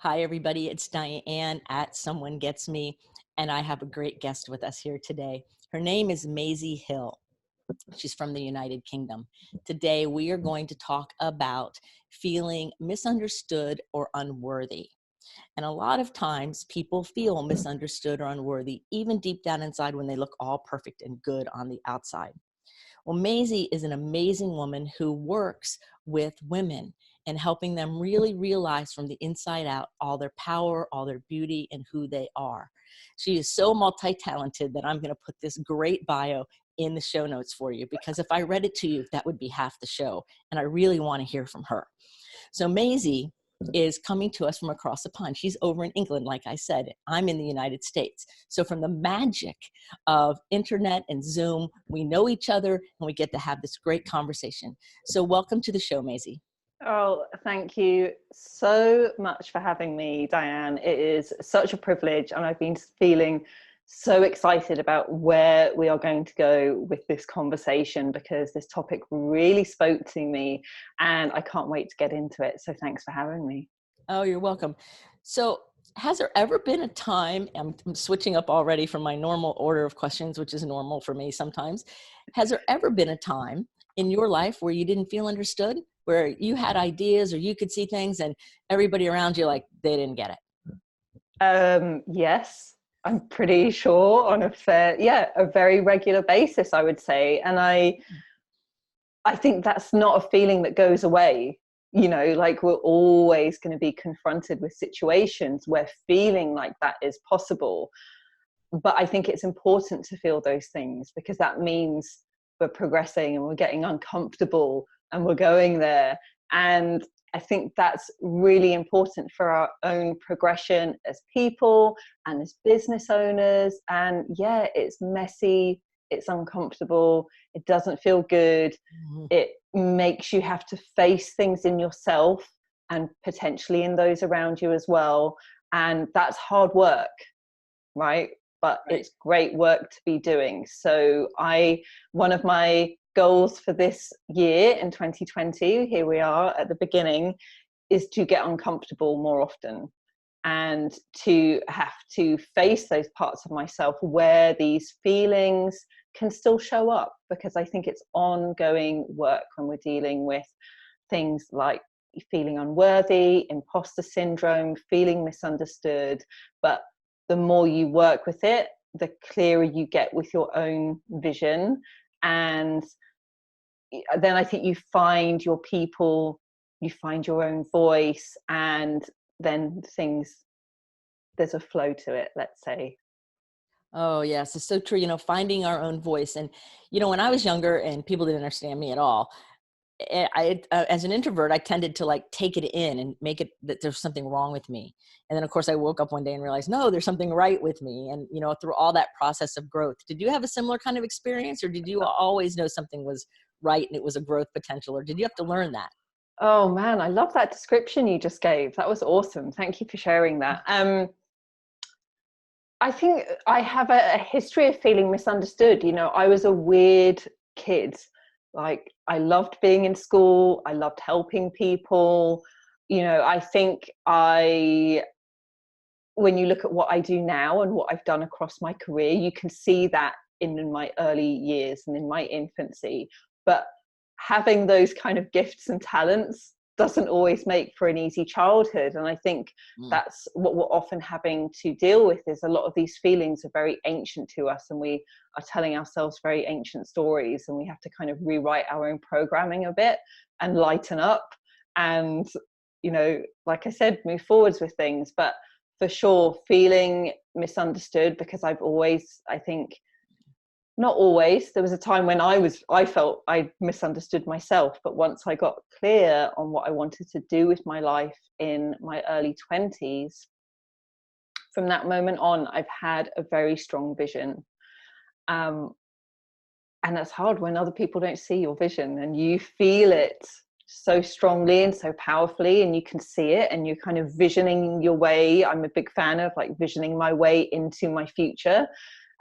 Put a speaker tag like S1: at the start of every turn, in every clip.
S1: Hi, everybody. It's Dianne at Someone Gets Me, and I have a great guest with us here today. Her name is Maisie Hill. She's from the United Kingdom. Today, we are going to talk about feeling misunderstood or unworthy. And a lot of times, people feel misunderstood or unworthy, even deep down inside when they look all perfect and good on the outside. Well, Maisie is an amazing woman who works with women and helping them really realize from the inside out all their power, all their beauty, and who they are. She is so multi-talented that I'm going to put this great bio in the show notes for you, because if I read it to you, that would be half the show. And I really want to hear from her. So Maisie is coming to us from across the pond. She's over in England, like I said. I'm in the United States. So from the magic of internet and Zoom, we know each other and we get to have this great conversation. So welcome to the show, Maisie.
S2: Oh, thank you so much for having me, Dianne. It is such a privilege, and I've been feeling so excited about where we are going to go with this conversation, because this topic really spoke to me and I can't wait to get into it. So thanks for having me.
S1: Oh, you're welcome. So has there ever been a time, I'm switching up already from my normal order of questions, which is normal for me sometimes. Has there ever been a time in your life where you didn't feel understood, where you had ideas or you could see things and everybody around you, like, they didn't get it?
S2: Yes, I'm pretty sure on a very regular basis, I would say. And I think that's not a feeling that goes away. Like, we're always going to be confronted with situations where feeling like that is possible. But I think it's important to feel those things, because that means we're progressing and we're getting uncomfortable and we're going there. And I think that's really important for our own progression as people and as business owners. And yeah, it's messy, it's uncomfortable, it doesn't feel good.
S1: Mhm.
S2: It makes you have to face things in yourself and potentially in those around you as well. And that's hard work, right? But
S1: Right.
S2: it's great work to be doing. So one of my goals for this year in 2020, here we are at the beginning, is to get uncomfortable more often, and to have to face those parts of myself where these feelings can still show up, because I think it's ongoing work when we're dealing with things like feeling unworthy, imposter syndrome, feeling misunderstood. But the more you work with it, the clearer you get with your own vision. And then I think you find your people, you find your own voice, and then there's a flow to it, let's say.
S1: Oh, yes, it's so true. Finding our own voice. And, when I was younger and people didn't understand me at all, as an introvert, I tended to like take it in and make it that there's something wrong with me. And then, of course, I woke up one day and realized, no, there's something right with me. And, through all that process of growth, did you have a similar kind of experience, or did you always know something was right and it was a growth potential, or did you have to learn that?
S2: Oh man, I love that description you just gave. That was awesome. Thank you for sharing that. I think I have a history of feeling misunderstood. I was a weird kid. Like, I loved being in school. I loved helping people. I think when you look at what I do now and what I've done across my career, you can see that in my early years and in my infancy. But having those kind of gifts and talents doesn't always make for an easy childhood. And I think
S1: Mm.
S2: that's what we're often having to deal with, is a lot of these feelings are very ancient to us, and we are telling ourselves very ancient stories, and we have to kind of rewrite our own programming a bit and lighten up and, like I said, move forwards with things. But for sure, feeling misunderstood, because I've always, I think, not always, there was a time when I felt I misunderstood myself. But once I got clear on what I wanted to do with my life in my early 20s, from that moment on, I've had a very strong vision. Um, and that's hard when other people don't see your vision and you feel it so strongly and so powerfully, and you can see it and you're kind of visioning your way. I'm a big fan of like visioning my way into my future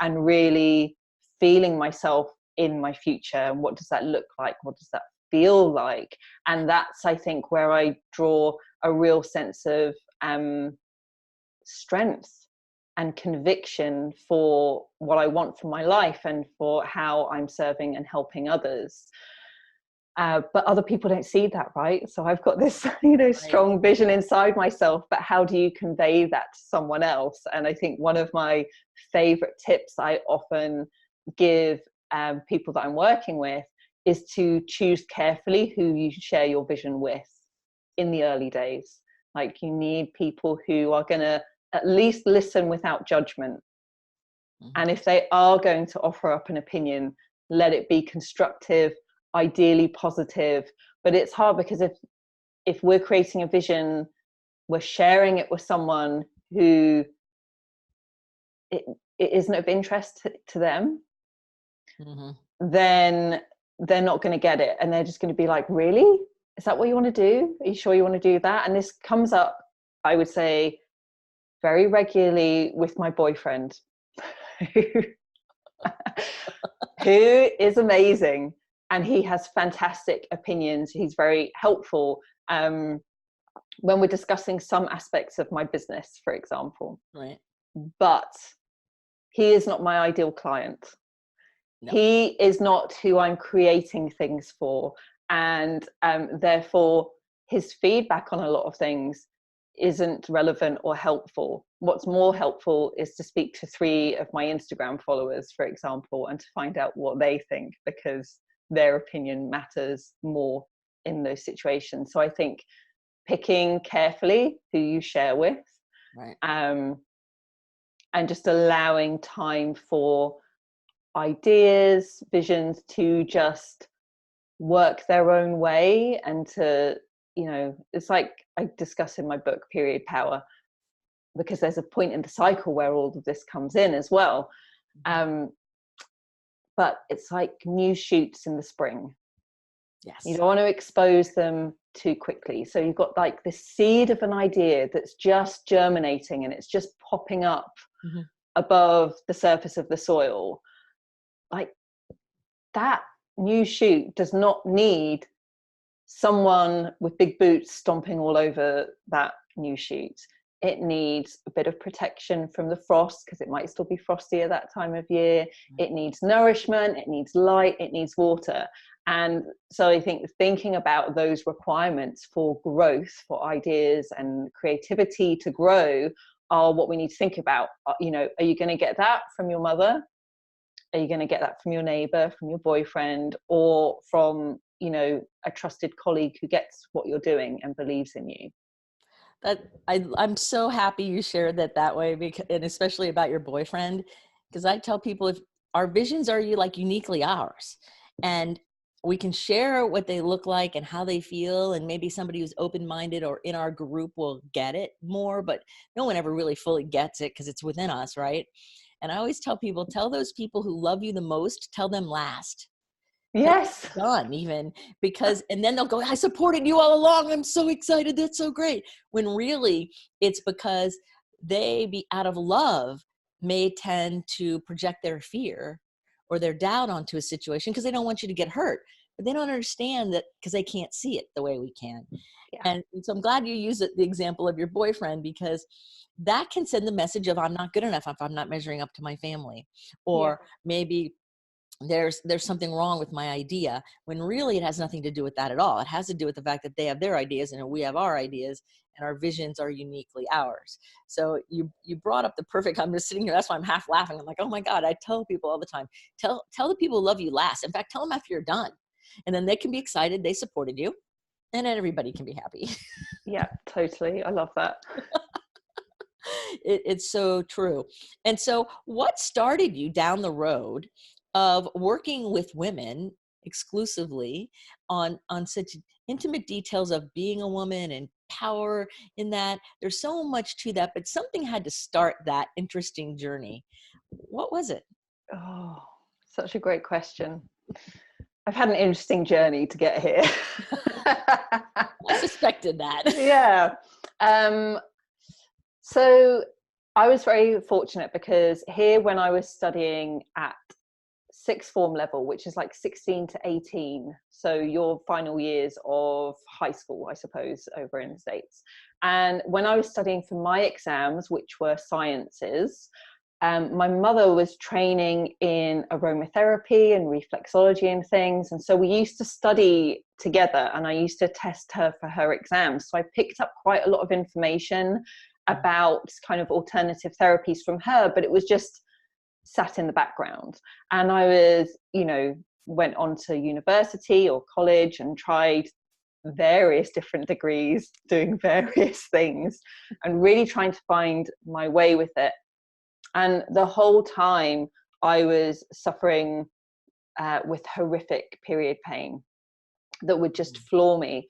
S2: and really feeling myself in my future. And what does that look like? What does that feel like? And that's, I think, where I draw a real sense of strength and conviction for what I want for my life and for how I'm serving and helping others. But other people don't see that, right? So I've got this, strong vision inside myself, but how do you convey that to someone else? And I think one of my favorite tips I often give people that I'm working with is to choose carefully who you share your vision with in the early days. Like, you need people who are going to at least listen without judgment. And if they are going to offer up an opinion, let it be constructive, ideally positive. But it's hard because if we're creating a vision, we're sharing it with someone who it isn't of interest to them, then they're not going to get it, and they're just going to be like, really? Is that what you want to do? Are you sure you want to do that? And this comes up, I would say, very regularly with my boyfriend, who is amazing, and he has fantastic opinions. He's very helpful when we're discussing some aspects of my business, for example.
S1: Right.
S2: But he is not my ideal client. No. He is not who I'm creating things for. And therefore, his feedback on a lot of things isn't relevant or helpful. What's more helpful is to speak to 3 of my Instagram followers, for example, and to find out what they think, because their opinion matters more in those situations. So I think picking carefully who you share with,
S1: right,
S2: and just allowing time for ideas, visions to just work their own way, and to, it's like I discuss in my book, Period Power, because there's a point in the cycle where all of this comes in as well. But it's like new shoots in the spring.
S1: Yes.
S2: You don't want to expose them too quickly. So you've got like the seed of an idea that's just germinating, and it's just popping up above the surface of the soil. Like, that new shoot does not need someone with big boots stomping all over that new shoot. It needs a bit of protection from the frost, because it might still be frosty at that time of year. It needs nourishment, it needs light, it needs water. And so I think thinking about those requirements for growth, for ideas and creativity to grow, are what we need to think about. Are you going to get that from your mother? Are you going to get that from your neighbor, from your boyfriend, or from, a trusted colleague who gets what you're doing and believes in you?
S1: I'm so happy you shared that way, and especially about your boyfriend, because I tell people, if our visions are uniquely ours, and we can share what they look like and how they feel, and maybe somebody who's open-minded or in our group will get it more, but no one ever really fully gets it because it's within us, right? And I always tell people, tell those people who love you the most, tell them last.
S2: Yes.
S1: Done, even, because, and then they'll go, I supported you all along, I'm so excited, that's so great. When really it's because they, out of love, may tend to project their fear or their doubt onto a situation because they don't want you to get hurt, but they don't understand that because they can't see it the way we can. Yeah. And so I'm glad you used the example of your boyfriend, because that can send the message of, I'm not good enough if I'm not measuring up to my family, or maybe there's something wrong with my idea, when really it has nothing to do with that at all. It has to do with the fact that they have their ideas and we have our ideas, and our visions are uniquely ours. So you brought up the perfect, I'm just sitting here, that's why I'm half laughing. I'm like, oh my God, I tell people all the time, tell the people who love you last. In fact, tell them after you're done, and then they can be excited they supported you, and then everybody can be happy.
S2: Yeah, totally. I love that.
S1: It's so true. And so what started you down the road of working with women exclusively on such intimate details of being a woman and power in that? There's so much to that, but something had to start that interesting journey. What was it?
S2: Oh, such a great question. I've had an interesting journey to get here.
S1: I suspected that.
S2: Yeah. So I was very fortunate, because here, when I was studying at sixth form level, which is like 16 to 18. So your final years of high school, I suppose, over in the States. And when I was studying for my exams, which were sciences, my mother was training in aromatherapy and reflexology and things. And so we used to study together, and I used to test her for her exams. So I picked up quite a lot of information about kind of alternative therapies from her, but it was just sat in the background. And I was, went on to university or college and tried various different degrees, doing various things, and really trying to find my way with it. And the whole time I was suffering with horrific period pain that would just floor me.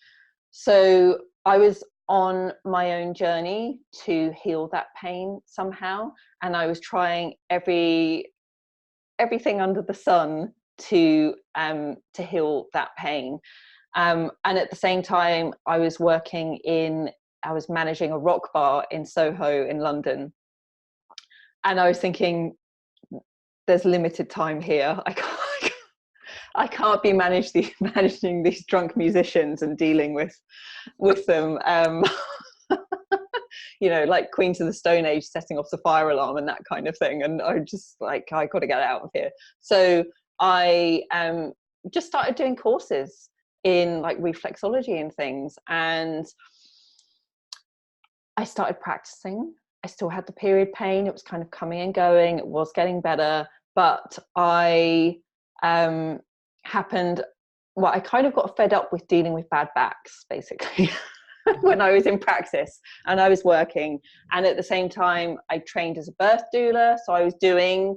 S2: So I was on my own journey to heal that pain somehow. And I was trying everything under the sun to heal that pain. And at the same time, I was managing a rock bar in Soho in London. And I was thinking, there's limited time here. I can't be managing these drunk musicians and dealing with them. Like Queens of the Stone Age setting off the fire alarm and that kind of thing. And I just I got to get out of here. So I just started doing courses in like reflexology and things. And I started practicing. I still had the period pain. It was kind of coming and going. It was getting better. But I kind of got fed up with dealing with bad backs, basically, when I was in practice and I was working. And at the same time, I trained as a birth doula. So I was doing,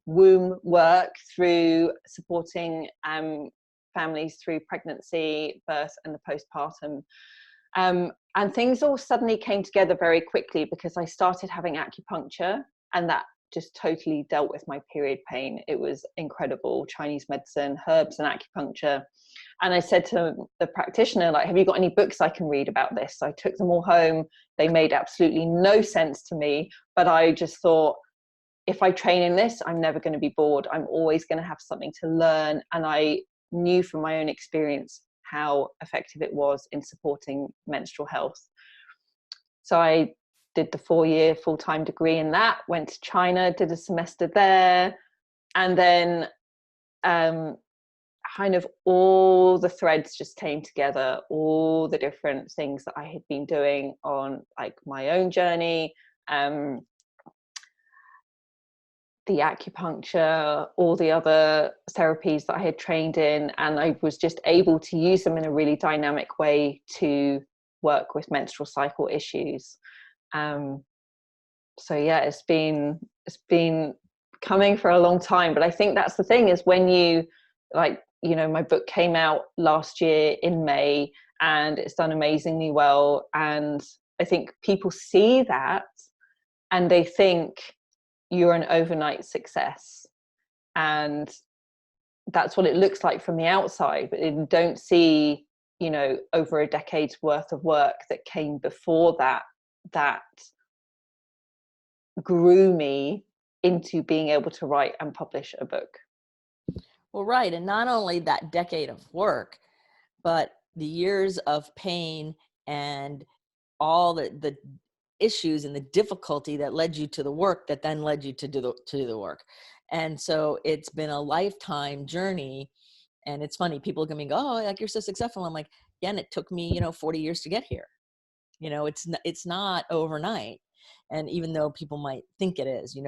S2: womb work through supporting families through pregnancy, birth, and the postpartum. And things all suddenly came together very quickly because I started having acupuncture, and that just totally dealt with my period pain. It was incredible. Chinese medicine, herbs, and acupuncture. And I said to the practitioner, like, have you got any books I can read about this? So I took them all home. They made absolutely no sense to me, but I just thought, if I train in this, I'm never going to be bored. I'm always going to have something to learn. And I knew from my own experience how effective it was in supporting menstrual health. So I did the 4-year full-time degree in that, went to China, did a semester there, and then kind of all the threads just came together, all the different things that I had been doing on like my own journey, the acupuncture, all the other therapies that I had trained in, and I was just able to use them in a really dynamic way to work with menstrual cycle issues. So yeah, it's been coming for a long time, but I think that's the thing, is when you my book came out last year in May and it's done amazingly well, and I think people see that and they think you're an overnight success, and that's what it looks like from the outside, but they don't see over a decade's worth of work that came before that grew me into being able to write and publish a book.
S1: Well, right. And not only that decade of work, but the years of pain and all the issues and the difficulty that led you to the work that then led you to do the work. And so it's been a lifetime journey. And it's funny, people can go, oh, like, you're so successful. I'm like, yeah, and it took me, 40 years to get here. It's not overnight. And even though people might think it is,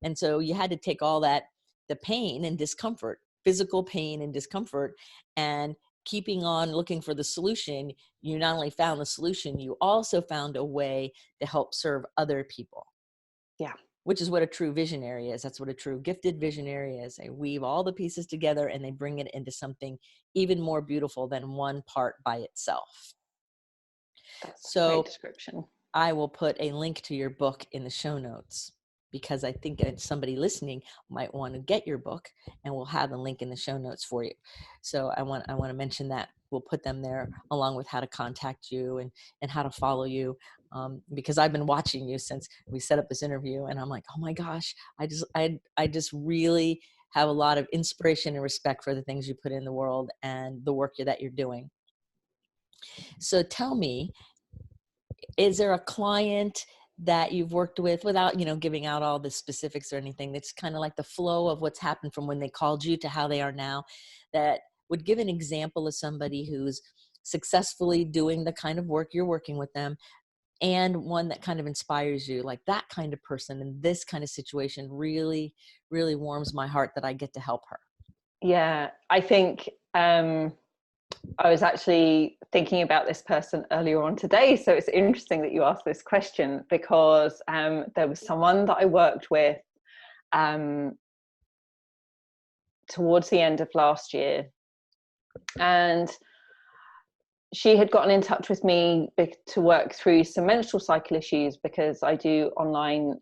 S1: and so you had to take all that, the pain and discomfort, physical pain and discomfort, and keeping on looking for the solution. You not only found the solution, you also found a way to help serve other people.
S2: Yeah.
S1: Which is what a true visionary is. That's what a true gifted visionary is. They weave all the pieces together and they bring it into something even more beautiful than one part by itself.
S2: That's a great description.
S1: I will put a link to your book in the show notes, because I think somebody listening might want to get your book, and we'll have a link in the show notes for you. So I want to mention that. We'll put them there along with how to contact you and how to follow you. Because I've been watching you since we set up this interview, and I'm like, oh my gosh, I just really have a lot of inspiration and respect for the things you put in the world and the work that you're doing. So tell me, is there a client that you've worked with, without, giving out all the specifics or anything, that's kind of like the flow of what's happened from when they called you to how they are now, that would give an example of somebody who's successfully doing the kind of work you're working with them, and one that kind of inspires you, like that kind of person in this kind of situation really, really warms my heart that I get to help her?
S2: Yeah, I think I was actually thinking about this person earlier on today. So it's interesting that you asked this question, because there was someone that I worked with towards the end of last year, and she had gotten in touch with me to work through some menstrual cycle issues, because I do online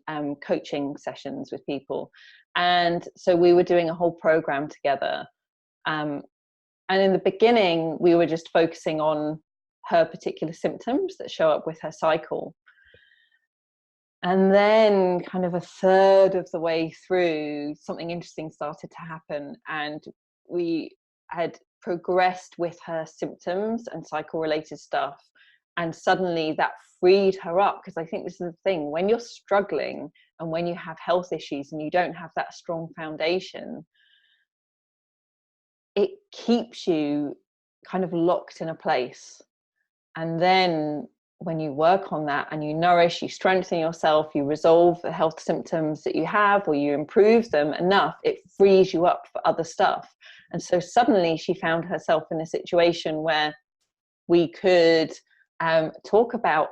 S2: coaching sessions with people. And so we were doing a whole program together. And in the beginning, we were just focusing on her particular symptoms that show up with her cycle. And then kind of a third of the way through, something interesting started to happen. And we had progressed with her symptoms and cycle related stuff. And suddenly that freed her up, because I think this is the thing, when you're struggling and when you have health issues and you don't have that strong foundation, it keeps you kind of locked in a place. And then when you work on that and you nourish, you strengthen yourself, you resolve the health symptoms that you have, or you improve them enough, it frees you up for other stuff. And so suddenly she found herself in a situation where we could talk about,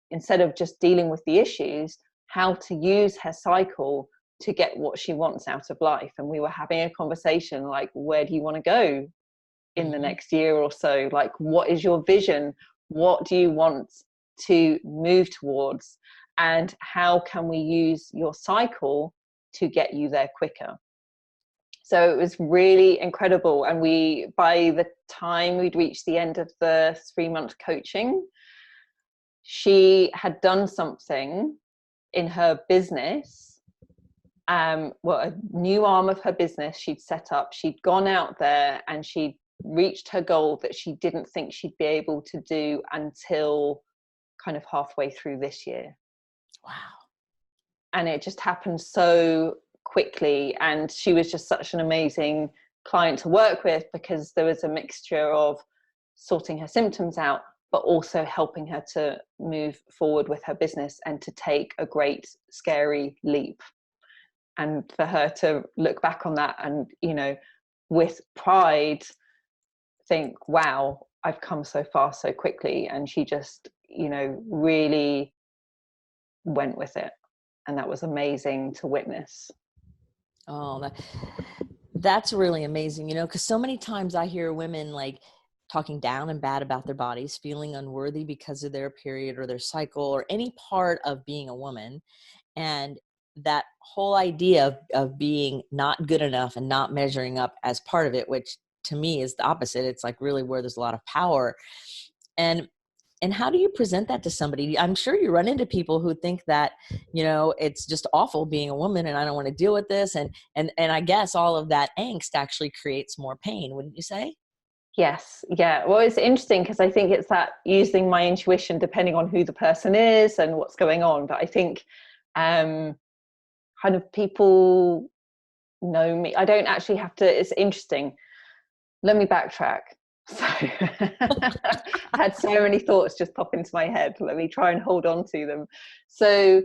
S2: instead of just dealing with the issues, how to use her cycle to get what she wants out of life. And we were having a conversation like, where do you want to go in the next year or so? Like, what is your vision? What do you want to move towards? And how can we use your cycle to get you there quicker? So it was really incredible. And by the time we'd reached the end of the 3-month coaching, she had done something in her business, a new arm of her business she'd set up. She'd gone out there and she'd reached her goal that she didn't think she'd be able to do until kind of halfway through this year.
S1: Wow.
S2: And it just happened so quickly. And she was just such an amazing client to work with, because there was a mixture of sorting her symptoms out, but also helping her to move forward with her business and to take a great, scary leap. And for her to look back on that and, with pride, think, wow, I've come so far so quickly. And she just, really went with it. And that was amazing to witness.
S1: Oh, that's really amazing, because so many times I hear women like talking down and bad about their bodies, feeling unworthy because of their period or their cycle or any part of being a woman. And that whole idea of being not good enough and not measuring up as part of it, which to me is the opposite. It's like really where there's a lot of power. And how do you present that to somebody? I'm sure you run into people who think that, it's just awful being a woman and I don't want to deal with this. And I guess all of that angst actually creates more pain, wouldn't you say?
S2: Yes. Yeah. Well, it's interesting because I think it's that using my intuition depending on who the person is and what's going on. But I think kind of people know me. I don't actually have to. It's interesting. Let me backtrack. So I had so many thoughts just pop into my head. Let me try and hold on to them. So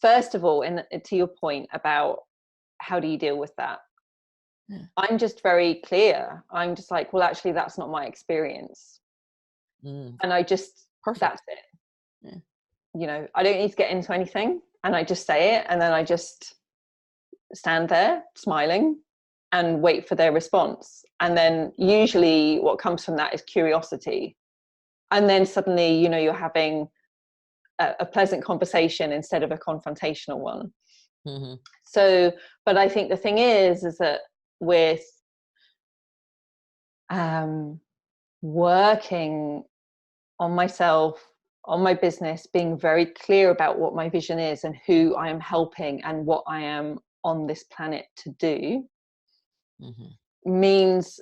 S2: first of all, and to your point about how do you deal with that? Yeah. I'm just very clear. I'm just like, well, actually, that's not my experience. And I just, Perfect. That's it. Yeah. I don't need to get into anything. And I just say it. And then I just stand there smiling and wait for their response. And then usually what comes from that is curiosity. And then suddenly, you're having a pleasant conversation instead of a confrontational one. Mm-hmm. So, but I think the thing is that with working on myself, on my business, being very clear about what my vision is and who I am helping and what I am on this planet to do,
S1: Mm-hmm.
S2: means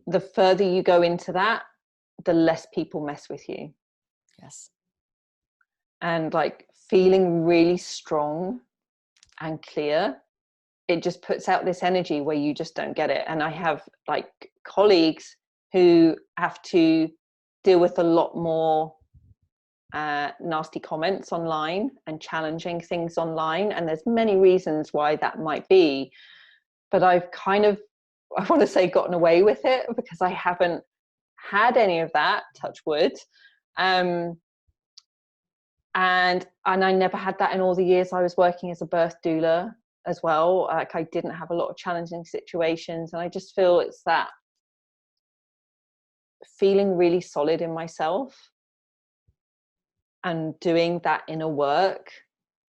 S2: the further you go into that, the less people mess with you.
S1: Yes.
S2: And like feeling really strong and clear, it just puts out this energy where you just don't get it. And I have like colleagues who have to deal with a lot more nasty comments online and challenging things online, and there's many reasons why that might be, but I've kind of, I want to say, gotten away with it because I haven't had any of that, touch wood. And I never had that in all the years I was working as a birth doula as well. Like I didn't have a lot of challenging situations, and I just feel it's that feeling really solid in myself and doing that inner work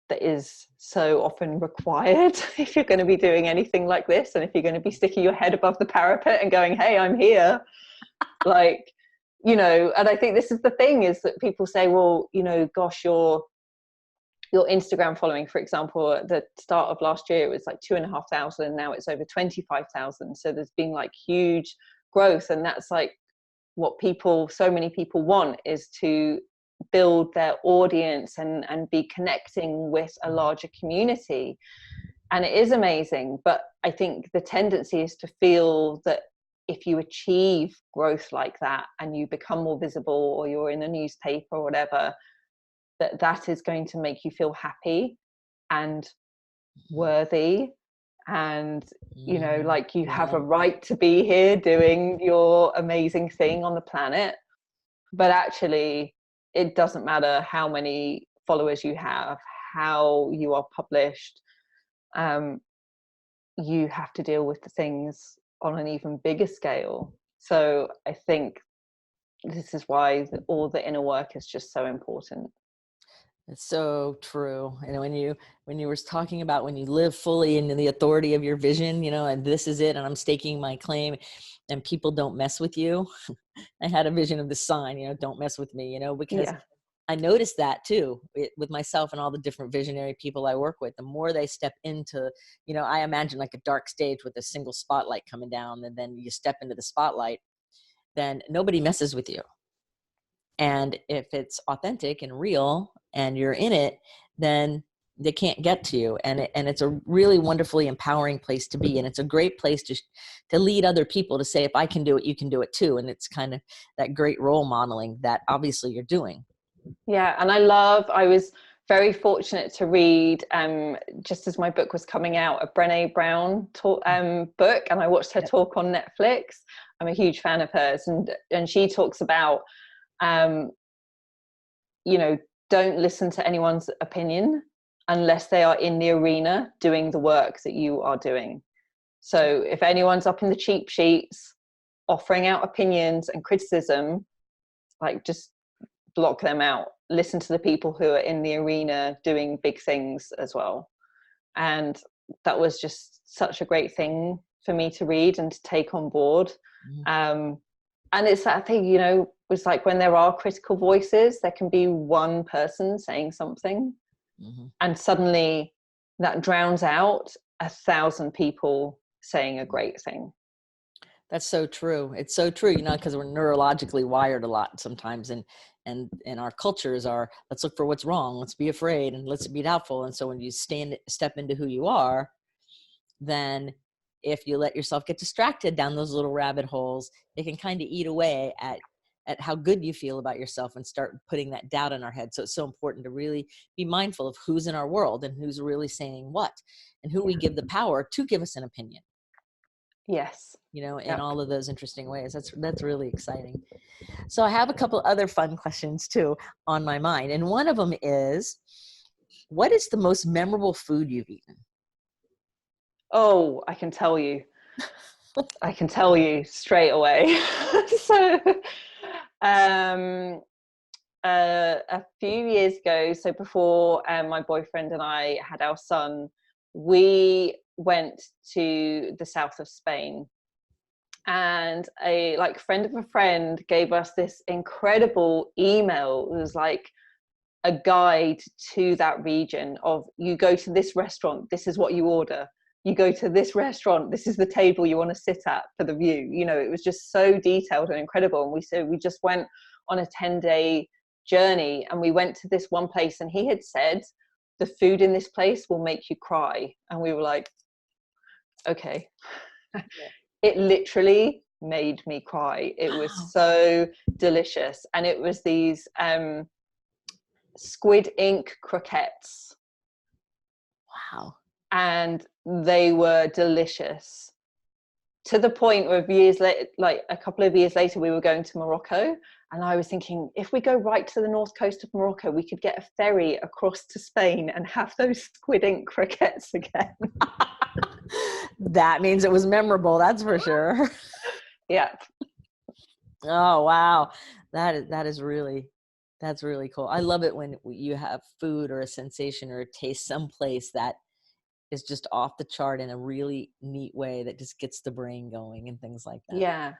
S2: that is so often required if you're going to be doing anything like this, and if you're going to be sticking your head above the parapet and going, hey, I'm here. Like, you know, and I think this is the thing, is that people say, well, you know, gosh, your Instagram following, for example, at the start of last year, it was like 2,500. Now it's over 25,000. So there's been like huge growth. And that's like what so many people want, is to build their audience and be connecting with a larger community. And it is amazing. But I think the tendency is to feel that if you achieve growth like that and you become more visible, or you're in a newspaper or whatever, that is going to make you feel happy and worthy, and you know, like you have a right to be here doing your amazing thing on the planet. But actually, it doesn't matter how many followers you have, how you are published. You have to deal with the things on an even bigger scale. So I think this is why all the inner work is just so important.
S1: It's so true. You know, when you were talking about when you live fully in the authority of your vision, you know, and this is it, and I'm staking my claim, and people don't mess with you. I had a vision of the sign, you know, don't mess with me, you know, because I noticed that too with myself and all the different visionary people I work with. The more they step into, you know, I imagine like a dark stage with a single spotlight coming down, and then you step into the spotlight, then nobody messes with you. And if it's authentic and real and you're in it, then they can't get to you. And it's a really wonderfully empowering place to be. And it's a great place to lead other people, to say, if I can do it, you can do it too. And it's kind of that great role modeling that obviously you're doing.
S2: Yeah. And I was very fortunate to read, just as my book was coming out, a Brené Brown book, and I watched her talk on Netflix. I'm a huge fan of hers. And she talks about, you know, don't listen to anyone's opinion unless they are in the arena doing the work that you are doing. So if anyone's up in the cheap sheets offering out opinions and criticism, like just block them out. Listen to the people who are in the arena doing big things as well. And that was just such a great thing for me to read and to take on board. And it's that thing, you know, it's like when there are critical voices, there can be one person saying something, and suddenly that drowns out 1,000 people saying a great thing.
S1: That's so true. It's so true, you know, because we're neurologically wired a lot sometimes, and our cultures are, let's look for what's wrong, let's be afraid, and let's be doubtful. And so when you step into who you are, then if you let yourself get distracted down those little rabbit holes, it can kind of eat away at how good you feel about yourself and start putting that doubt in our head. So it's so important to really be mindful of who's in our world and who's really saying what, and who we give the power to give us an opinion.
S2: Yes.
S1: You know, in all of those interesting ways. That's really exciting. So I have a couple other fun questions too on my mind. And one of them is, what is the most memorable food you've eaten?
S2: Oh, I can tell you. I can tell you straight away. So, a few years ago, so before my boyfriend and I had our son, we went to the south of Spain, and a friend of a friend gave us this incredible email. It was like a guide to that region of, you go to this restaurant, this is what you order. You go to this restaurant, this is the table you want to sit at for the view. You know, it was just so detailed and incredible. And we just went on a 10-day journey, and we went to this one place, and he had said, the food in this place will make you cry. And we were like, okay. Yeah. It literally made me cry. It was so delicious. And it was these squid ink croquettes.
S1: Wow.
S2: And they were delicious, to the point where like a couple of years later, we were going to Morocco, and I was thinking, if we go right to the north coast of Morocco, we could get a ferry across to Spain and have those squid ink croquettes again.
S1: That means it was memorable, that's for sure.
S2: Yeah.
S1: Oh, wow. That's really cool. I love it when you have food or a sensation or a taste someplace that is just off the chart in a really neat way that just gets the brain going and things like that.
S2: Yeah.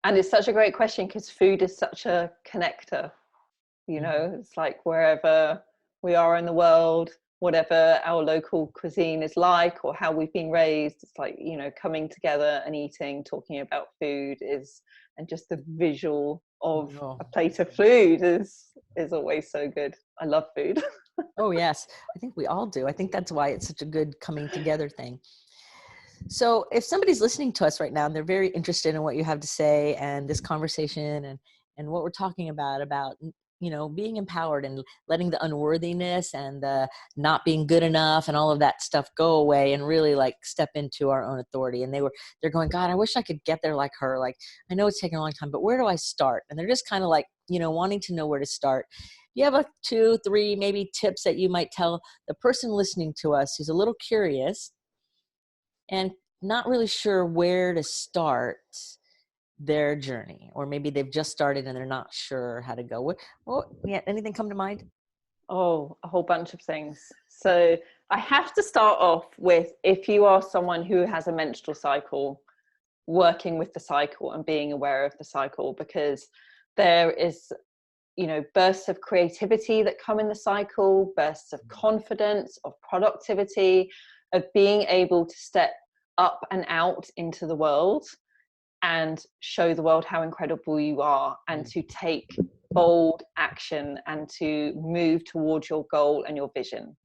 S2: And it's such a great question, because food is such a connector. You know, it's like wherever we are in the world, whatever our local cuisine is like, or how we've been raised, it's like, you know, coming together and eating, talking about food and just the visual of a plate of food is always so good. I love food.
S1: Oh, yes. I think we all do. I think that's why it's such a good coming together thing. So if somebody's listening to us right now and they're very interested in what you have to say and this conversation and what we're talking about, you know, being empowered and letting the unworthiness and the not being good enough and all of that stuff go away and really like step into our own authority. And they're going, God, I wish I could get there like her. Like, I know it's taken a long time, but where do I start? And they're just kind of like, you know, wanting to know where to start. You have 2, 3, maybe tips that you might tell the person listening to us who's a little curious and not really sure where to start their journey, or maybe they've just started and they're not sure how to go. Yeah, anything come to mind?
S2: Oh, a whole bunch of things. So I have to start off with, if you are someone who has a menstrual cycle, working with the cycle and being aware of the cycle, because there is, you know, bursts of creativity that come in the cycle, bursts of confidence, of productivity, of being able to step up and out into the world and show the world how incredible you are, and to take bold action and to move towards your goal and your vision.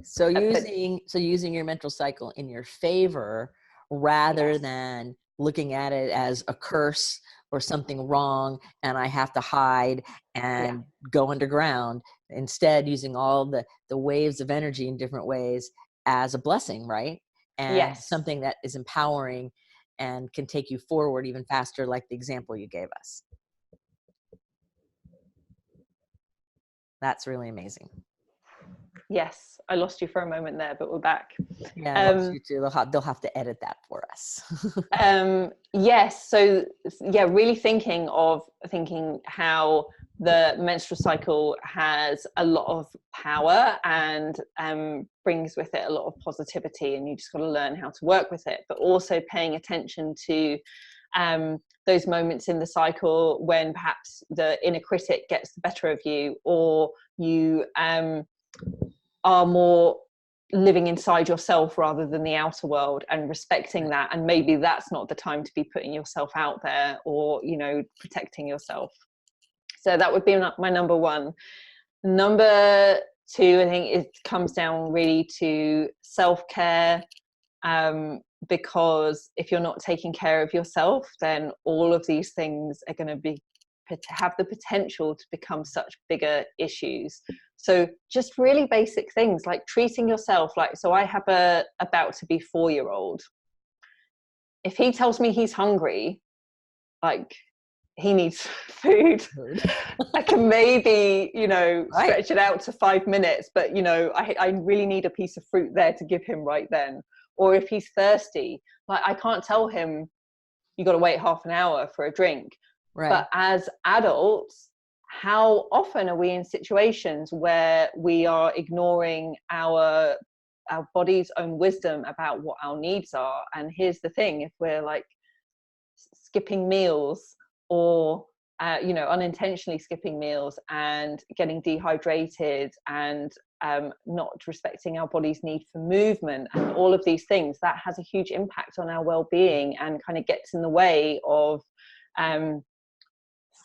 S1: So using your menstrual cycle in your favor, rather than looking at it as a curse or something wrong and I have to hide and go underground, instead using all the waves of energy in different ways as a blessing, right? And something that is empowering and can take you forward even faster, like the example you gave us. That's really amazing.
S2: Yes, I lost you for a moment there, but we're back.
S1: Yeah, I lost you too. They'll have to edit that for us.
S2: Yes. So yeah, really thinking how the menstrual cycle has a lot of power and brings with it a lot of positivity, and you just got to learn how to work with it, but also paying attention to those moments in the cycle when perhaps the inner critic gets the better of you, or you are more living inside yourself rather than the outer world, and respecting that. And maybe that's not the time to be putting yourself out there, or, you know, protecting yourself. So that would be my number one. Number two, I think it comes down really to self-care, because if you're not taking care of yourself, then all of these things are going to have the potential to become such bigger issues. So just really basic things like treating yourself. Like, so I have a about to be 4-year-old. If he tells me he's hungry, like, he needs food, I can maybe, you know, stretch it out to 5 minutes, but, you know, I really need a piece of fruit there to give him right then. Or if he's thirsty, like, I can't tell him you got to wait half an hour for a drink. Right. But as adults, how often are we in situations where we are ignoring our body's own wisdom about what our needs are? And here's the thing, if we're like skipping meals, or unintentionally skipping meals and getting dehydrated and not respecting our body's need for movement and all of these things, that has a huge impact on our well-being and kind of gets in the way of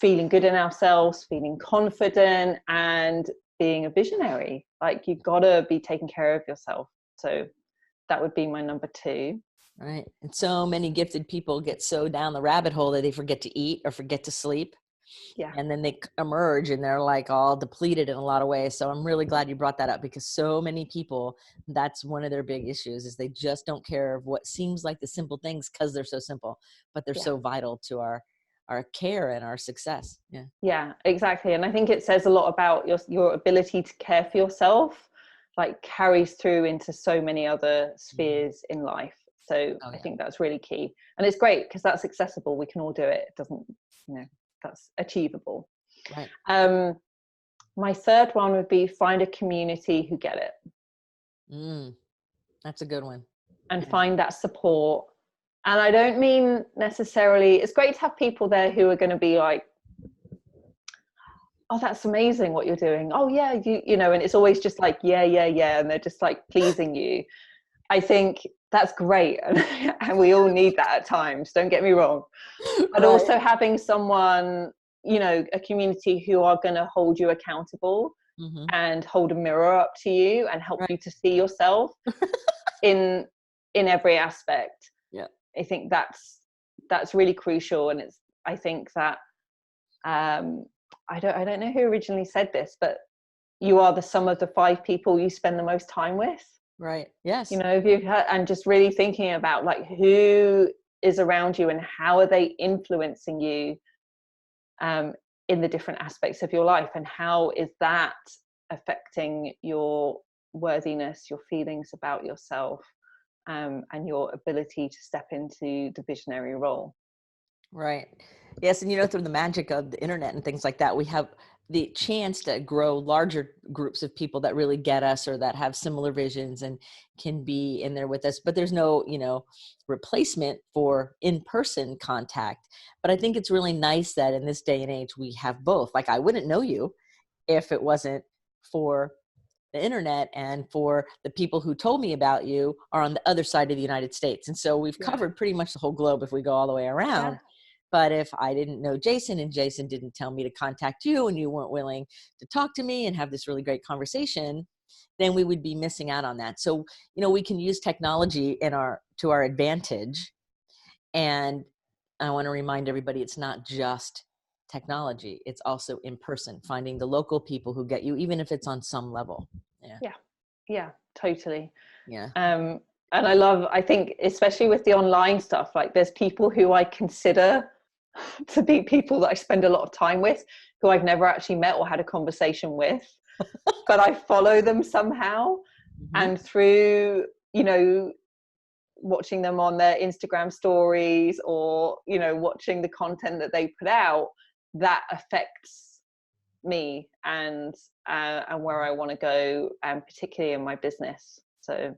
S2: feeling good in ourselves, feeling confident, and being a visionary. Like, you've got to be taking care of yourself. So that would be my number 2.
S1: Right. And so many gifted people get so down the rabbit hole that they forget to eat or forget to sleep.
S2: Yeah.
S1: And then they emerge and they're like all depleted in a lot of ways. So I'm really glad you brought that up, because so many people, that's one of their big issues, is they just don't care of what seems like the simple things because they're so simple, but they're so vital to our care and our success.
S2: Yeah, exactly. And I think it says a lot about your ability to care for yourself, like carries through into so many other spheres in life. So I think that's really key. And it's great because that's accessible. We can all do it. It doesn't, that's achievable.
S1: Right.
S2: My third one would be find a community who get it.
S1: That's a good one.
S2: And find that support. And I don't mean necessarily, it's great to have people there who are going to be like, oh, that's amazing what you're doing. Oh yeah, you know, and it's always just like, yeah. And they're just like pleasing you. I think that's great. And we all need that at times, don't get me wrong. But also having someone, a community who are going to hold you accountable and hold a mirror up to you and help you to see yourself in every aspect.
S1: Yeah.
S2: I think that's really crucial. And I think that, I don't know who originally said this, but you are the sum of the 5 people you spend the most time with.
S1: Right. Yes.
S2: If you've had, and just really thinking about like who is around you and how are they influencing you in the different aspects of your life, and how is that affecting your worthiness, your feelings about yourself, and your ability to step into the visionary role.
S1: Right. Yes. And through the magic of the internet and things like that, we have the chance to grow larger groups of people that really get us or that have similar visions and can be in there with us. But there's no, replacement for in-person contact. But I think it's really nice that in this day and age, we have both. Like, I wouldn't know you if it wasn't for the internet, and for the people who told me about you are on the other side of the United States. And so we've covered pretty much the whole globe if we go all the way around. Yeah. But if I didn't know Jason and Jason didn't tell me to contact you and you weren't willing to talk to me and have this really great conversation, then we would be missing out on that. So, we can use technology to our advantage. And I want to remind everybody, it's not just technology. It's also in person, finding the local people who get you, even if it's on some level.
S2: Yeah, totally.
S1: Yeah.
S2: And I think especially with the online stuff, like there's people who I consider to be people that I spend a lot of time with, who I've never actually met or had a conversation with, but I follow them somehow. And through, watching them on their Instagram stories or, watching the content that they put out, that affects me and where I want to go, and particularly in my business. So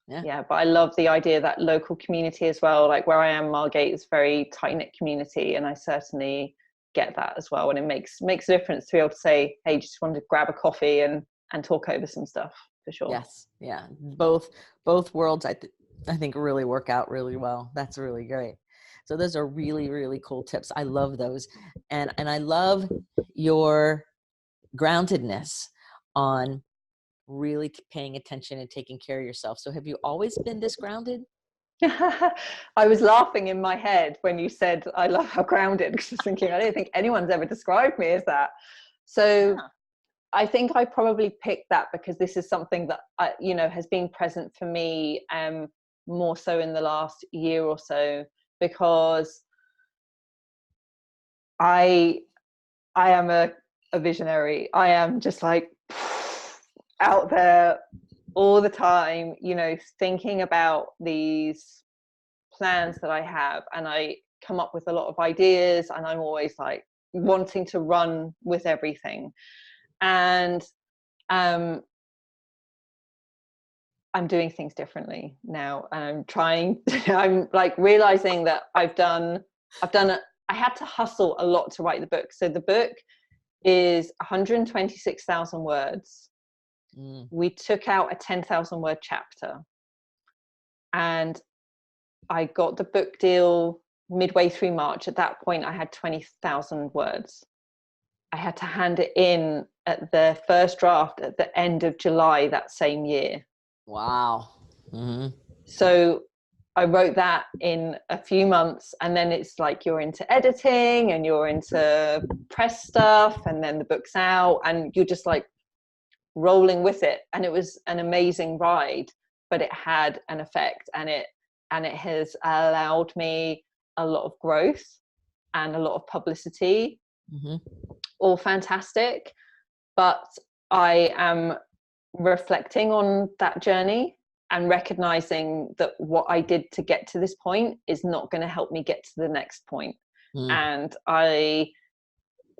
S2: but I love the idea that local community as well. Like where I am, Margate is very tight-knit community, and I certainly get that as well. And it makes a difference to be able to say, hey, just want to grab a coffee and talk over some stuff, for sure.
S1: Yes. Yeah. Both worlds I think really work out really well. That's really great. So those are really, really cool tips. I love those. And I love your groundedness on really paying attention and taking care of yourself. So have you always been this grounded?
S2: I was laughing in my head when you said I love how grounded, because I was thinking, I don't think anyone's ever described me as that. So I think I probably picked that because this is something that has been present for me more so in the last year or so, because I am a visionary. I am just like out there all the time, thinking about these plans that I have, and I come up with a lot of ideas, and I'm always like wanting to run with everything. And I'm doing things differently now, and I'm like realizing that I've done I had to hustle a lot to write the book. So the book is 126,000 words. We took out a 10,000 word chapter, and I got the book deal midway through March. At that point, I had 20,000 words. I had to hand it in at the first draft at the end of July that same year.
S1: Wow.
S2: So I wrote that in a few months, and then it's like you're into editing and you're into press stuff, and then the book's out and you're just like rolling with it. And it was an amazing ride, but it had an effect, and it has allowed me a lot of growth and a lot of publicity. All fantastic. But I am reflecting on that journey and recognizing that what I did to get to this point is not going to help me get to the next point. And I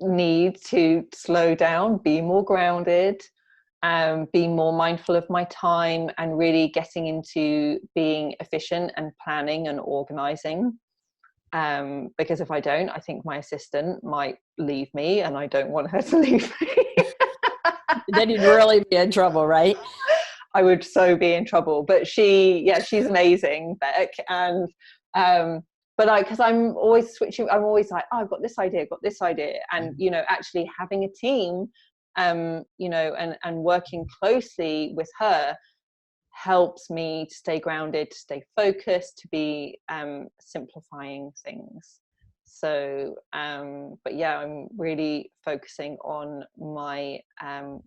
S2: need to slow down, be more grounded, be more mindful of my time, and really getting into being efficient and planning and organizing. Because if I don't, I think my assistant might leave me, and I don't want her to leave me.
S1: Then you'd really be in trouble, right?
S2: I would so be in trouble. But she's amazing, Beck. And because I'm always switching, I'm always like, oh, I've got this idea, and actually having a team, and working closely with her helps me to stay grounded, to stay focused, to be simplifying things. So but yeah, I'm really focusing on my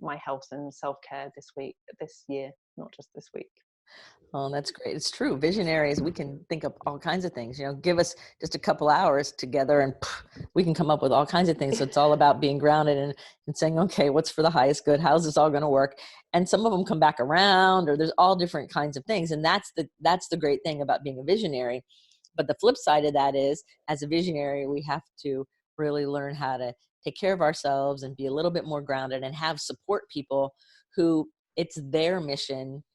S2: my health and self-care this year, not just this week.
S1: Oh, that's great. It's true. Visionaries, we can think of all kinds of things. Give us just a couple hours together and we can come up with all kinds of things. So it's all about being grounded and saying, okay, what's for the highest good? How's this all going to work? And some of them come back around, or there's all different kinds of things. And that's the great thing about being a visionary. But the flip side of that is, as a visionary, we have to really learn how to take care of ourselves and be a little bit more grounded and have support people who it's their mission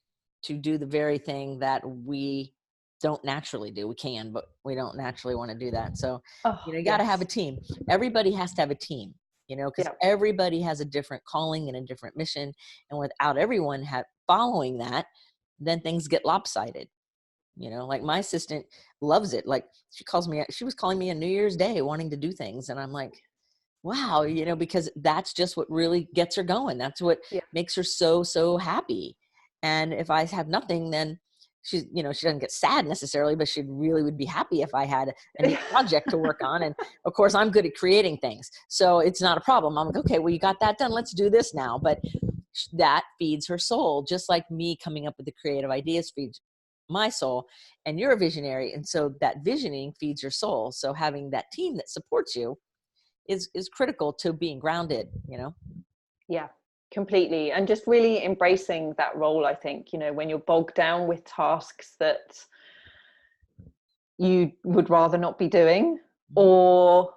S1: to do the very thing that we don't naturally do. We can, but we don't naturally want to do that. So, you got to have a team. Everybody has to have a team, because everybody has a different calling and a different mission. And without everyone following that, then things get lopsided. Like my assistant loves it. Like she was calling me on New Year's Day wanting to do things. And I'm like, wow, because that's just what really gets her going. That's what makes her so, so happy. And if I have nothing, then she doesn't get sad necessarily, but she really would be happy if I had a neat project to work on. And of course I'm good at creating things, so it's not a problem. I'm like, okay, well, you got that done. Let's do this now. But that feeds her soul, just like me coming up with the creative ideas feeds my soul. And you're a visionary. And so that visioning feeds your soul. So having that team that supports you is critical to being grounded,
S2: Yeah, completely. And just really embracing that role. I think, when you're bogged down with tasks that you would rather not be doing, or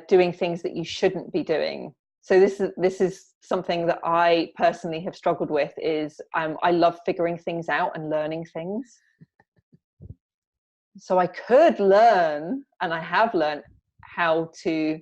S2: doing things that you shouldn't be doing. So this is something that I personally have struggled with, is I love figuring things out and learning things. So I could learn, and I have learned how to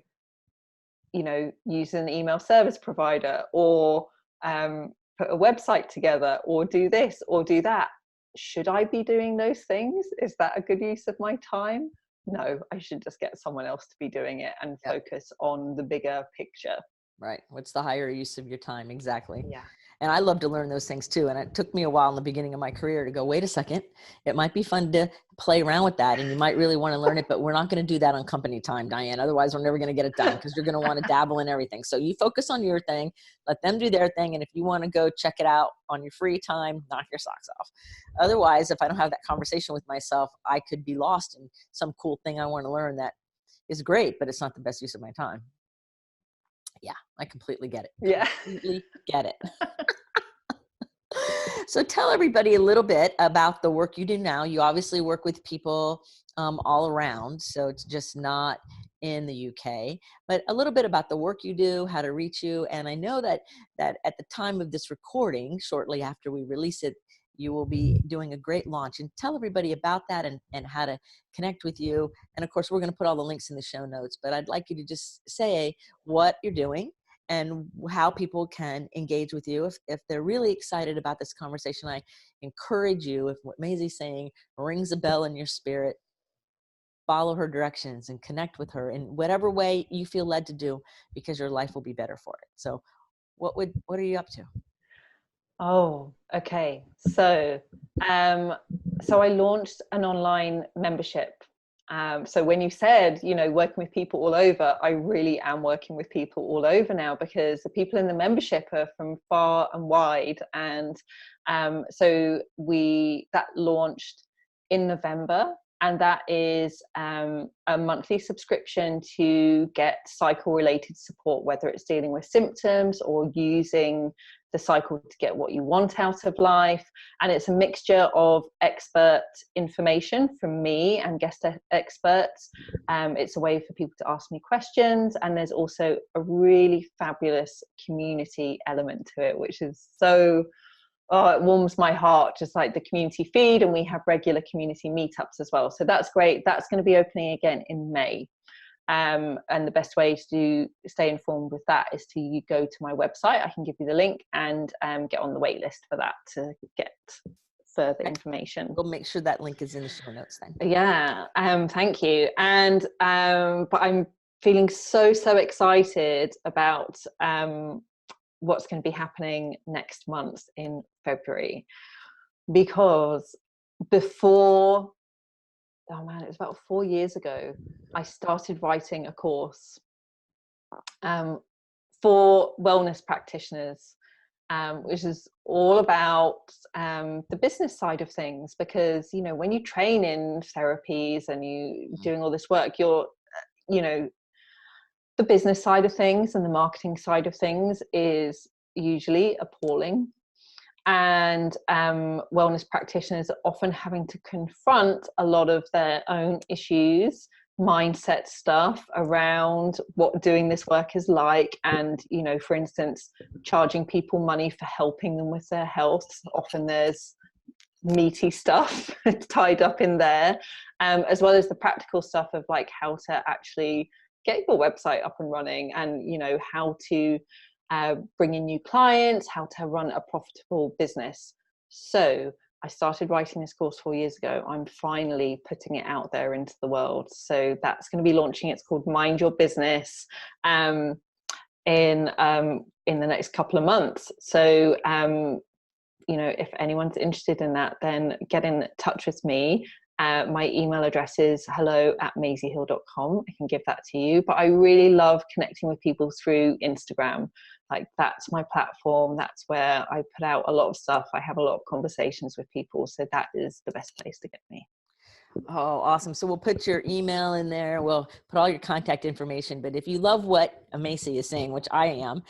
S2: use an email service provider, or put a website together, or do this or do that. Should I be doing those things? Is that a good use of my time? No, I should just get someone else to be doing it and focus on the bigger picture.
S1: Right. What's the higher use of your time? Exactly.
S2: Yeah.
S1: And I love to learn those things too. And it took me a while in the beginning of my career to go, wait a second, it might be fun to play around with that. And you might really want to learn it, but we're not going to do that on company time, Dianne. Otherwise we're never going to get it done, because you're going to want to dabble in everything. So you focus on your thing, let them do their thing. And if you want to go check it out on your free time, knock your socks off. Otherwise, if I don't have that conversation with myself, I could be lost in some cool thing I want to learn that is great, but it's not the best use of my time. Yeah, I completely get it.
S2: Yeah.
S1: Completely get it. So tell everybody a little bit about the work you do now. You obviously work with people all around, so it's just not in the UK, but a little bit about the work you do, how to reach you. And I know that at the time of this recording, shortly after we release it, you will be doing a great launch, and tell everybody about that and how to connect with you. And of course, we're going to put all the links in the show notes, but I'd like you to just say what you're doing and how people can engage with you. If they're really excited about this conversation, I encourage you, if what Maisie's saying rings a bell in your spirit, follow her directions and connect with her in whatever way you feel led to do, because your life will be better for it. So what are you up to?
S2: Oh, okay. So I launched an online membership. So when you said, working with people all over, I really am working with people all over now, because the people in the membership are from far and wide. And so that launched in November. And that is a monthly subscription to get cycle-related support, whether it's dealing with symptoms or using the cycle to get what you want out of life. And it's a mixture of expert information from me and guest experts. It's a way for people to ask me questions. And there's also a really fabulous community element to it, which is so... oh, it warms my heart, just like the community feed, and we have regular community meetups as well. So that's great. That's going to be opening again in May. And the best way to stay informed with that is to go to my website. I can give you the link and get on the wait list for that to get further information.
S1: We'll make sure that link is in the show notes then.
S2: Yeah, thank you. And but I'm feeling so excited about what's going to be happening next month in February, because before, oh man, it was about 4 years ago, I started writing a course for wellness practitioners, which is all about the business side of things. Because when you train in therapies and you doing all this work, you're the business side of things and the marketing side of things is usually appalling. And wellness practitioners are often having to confront a lot of their own issues, mindset stuff around what doing this work is like. And, for instance, charging people money for helping them with their health. Often there's meaty stuff tied up in there, as well as the practical stuff of like how to actually get your website up and running, and how to bring in new clients, how to run a profitable business. So I started writing this course 4 years ago. I'm finally putting it out there into the world. So that's going to be launching. It's called Mind Your Business in the next couple of months. So if anyone's interested in that, then get in touch with me. My email address is hello@maisiehill.com. I can give that to you. But I really love connecting with people through Instagram. Like, that's my platform. That's where I put out a lot of stuff. I have a lot of conversations with people. So that is the best place to get me.
S1: Oh, awesome. So we'll put your email in there. We'll put all your contact information. But if you love what Maisie is saying, which I am,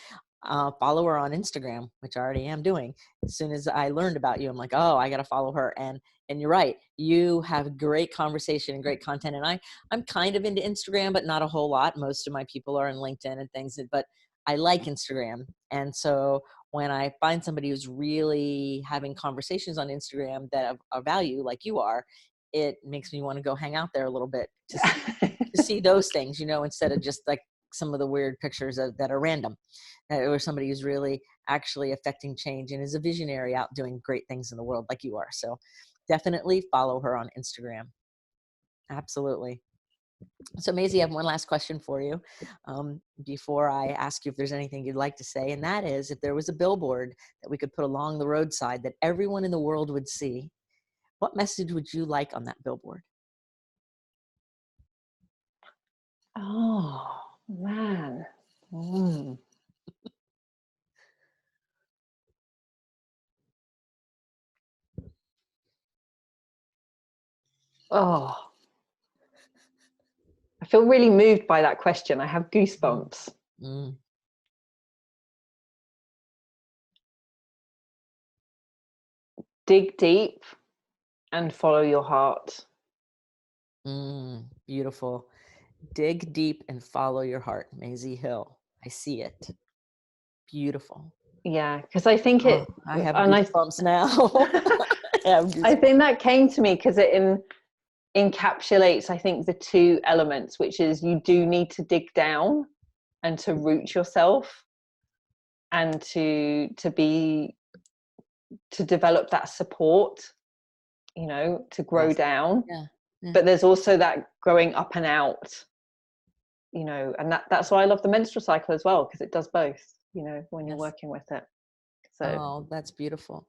S1: follow her on Instagram, which I already am doing. As soon as I learned about you, I'm like, oh, I got to follow her. And you're right. You have great conversation and great content. And I'm kind of into Instagram, but not a whole lot. Most of my people are in LinkedIn and things, but I like Instagram. And so when I find somebody who's really having conversations on Instagram that of value, like you are, it makes me want to go hang out there a little bit to see those things, instead of just like some of the weird pictures that are random, or somebody who's really actually affecting change and is a visionary out doing great things in the world like you are. So definitely follow her on Instagram. Absolutely. So Maisie, I have one last question for you before I ask you if there's anything you'd like to say. And that is, if there was a billboard that we could put along the roadside that everyone in the world would see, what message would you like on that billboard?
S2: Oh, man. Oh, I feel really moved by that question. I have goosebumps.
S1: Mm.
S2: Dig deep and follow your heart.
S1: Beautiful. Dig deep and follow your heart. Maisie Hill. I see it. Beautiful.
S2: Yeah, because I think
S1: I have goosebumps now.
S2: I think that came to me because it encapsulates, I think, the two elements, which is you do need to dig down and to root yourself and to develop that support, you know, to grow down. But there's also that growing up and out, you know, and that's why I love the menstrual cycle as well, because it does both, you know, when you're working with it. So
S1: oh, that's beautiful.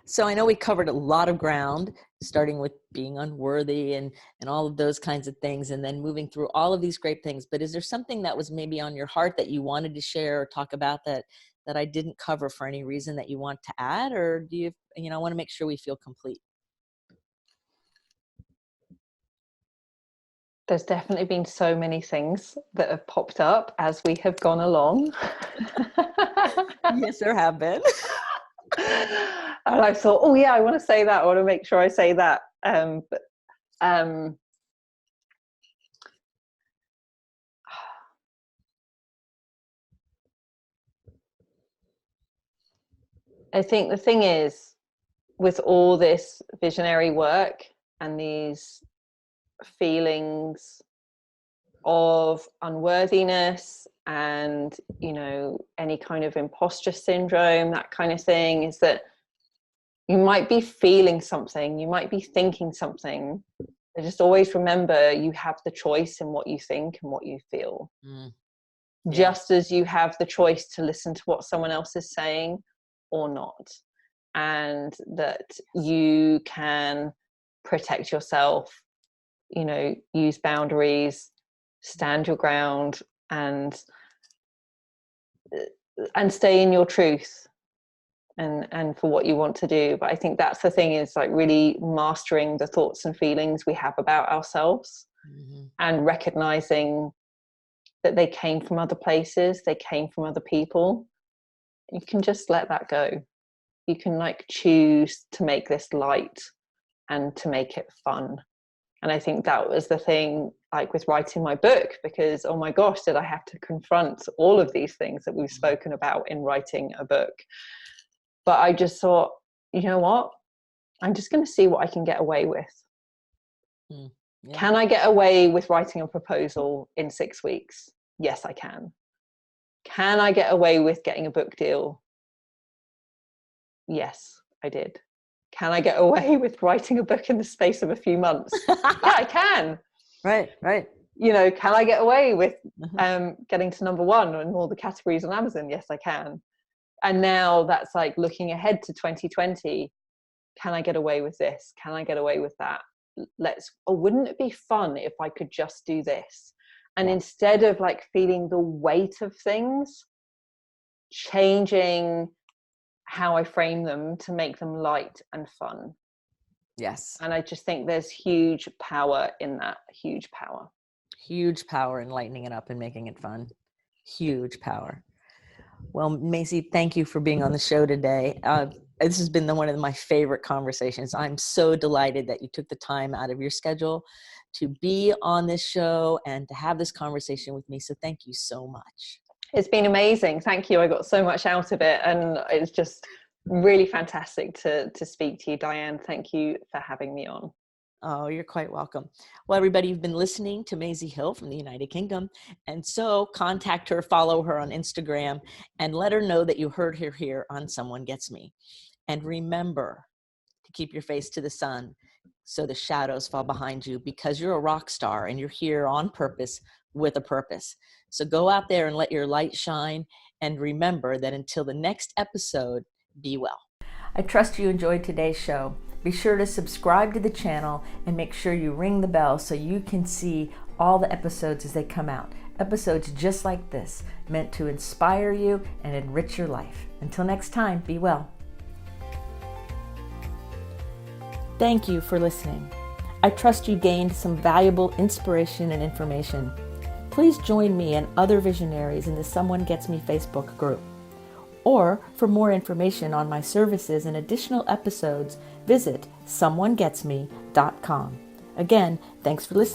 S1: So I know we covered a lot of ground, starting with being unworthy and all of those kinds of things, and then moving through all of these great things. But is there something that was maybe on your heart that you wanted to share or talk about that I didn't cover for any reason that you want to add? Or do you know, I want to make sure we feel complete.
S2: There's definitely been so many things that have popped up as we have gone along.
S1: Yes, there have been.
S2: And I thought, oh yeah, I want to say that. I want to make sure I say that. I think the thing is, with all this visionary work and these feelings of unworthiness and, you know, any kind of imposter syndrome, that kind of thing, is that you might be feeling something, you might be thinking something, but just always remember you have the choice in what you think and what you feel. Just as you have the choice to listen to what someone else is saying or not, and that you can protect yourself, you know, use boundaries, stand your ground, and stay in your truth and for what you want to do. But I think that's the thing, is like really mastering the thoughts and feelings we have about ourselves, and recognizing that they came from other places, they came from other people. You can just let that go. You can like choose to make this light and to make it fun. And I think that was the thing, like with writing my book, because, oh my gosh, did I have to confront all of these things that we've spoken about in writing a book. But I just thought, you know what? I'm just going to see what I can get away with. Can I get away with writing a proposal in 6 weeks? Yes, I can. Can I get away with getting a book deal? Yes, I did. Can I get away with writing a book in the space of a few months? Yeah, I can.
S1: Right.
S2: You know, can I get away with getting to #1 in all the categories on Amazon? Yes, I can. And now that's like looking ahead to 2020. Can I get away with this? Can I get away with that? Wouldn't it be fun if I could just do this? And instead of like feeling the weight of things, changing how I frame them to make them light and fun.
S1: Yes.
S2: And I just think there's huge power in that. Huge power
S1: in lightening it up and making it fun. Huge power. Well, Maisie, thank you for being on the show today. This has been one of my favorite conversations. I'm so delighted that you took the time out of your schedule to be on this show and to have this conversation with me. So thank you so much.
S2: It's been amazing. Thank you. I got so much out of it, and it's just really fantastic to speak to you, Dianne. Thank you for having me on.
S1: Oh, you're quite welcome. Well, everybody, you've been listening to Maisie Hill from the United Kingdom. And so contact her, follow her on Instagram, and let her know that you heard her here on Someone Gets Me. And remember to keep your face to the sun so the shadows fall behind you, because you're a rock star and you're here on purpose with a purpose. So go out there and let your light shine. And remember that until the next episode, be well. I trust you enjoyed today's show. Be sure to subscribe to the channel and make sure you ring the bell so you can see all the episodes as they come out. Episodes just like this, meant to inspire you and enrich your life. Until next time, be well. Thank you for listening. I trust you gained some valuable inspiration and information. Please join me and other visionaries in the Someone Gets Me Facebook group. Or for more information on my services and additional episodes, visit someonegetsme.com. Again, thanks for listening.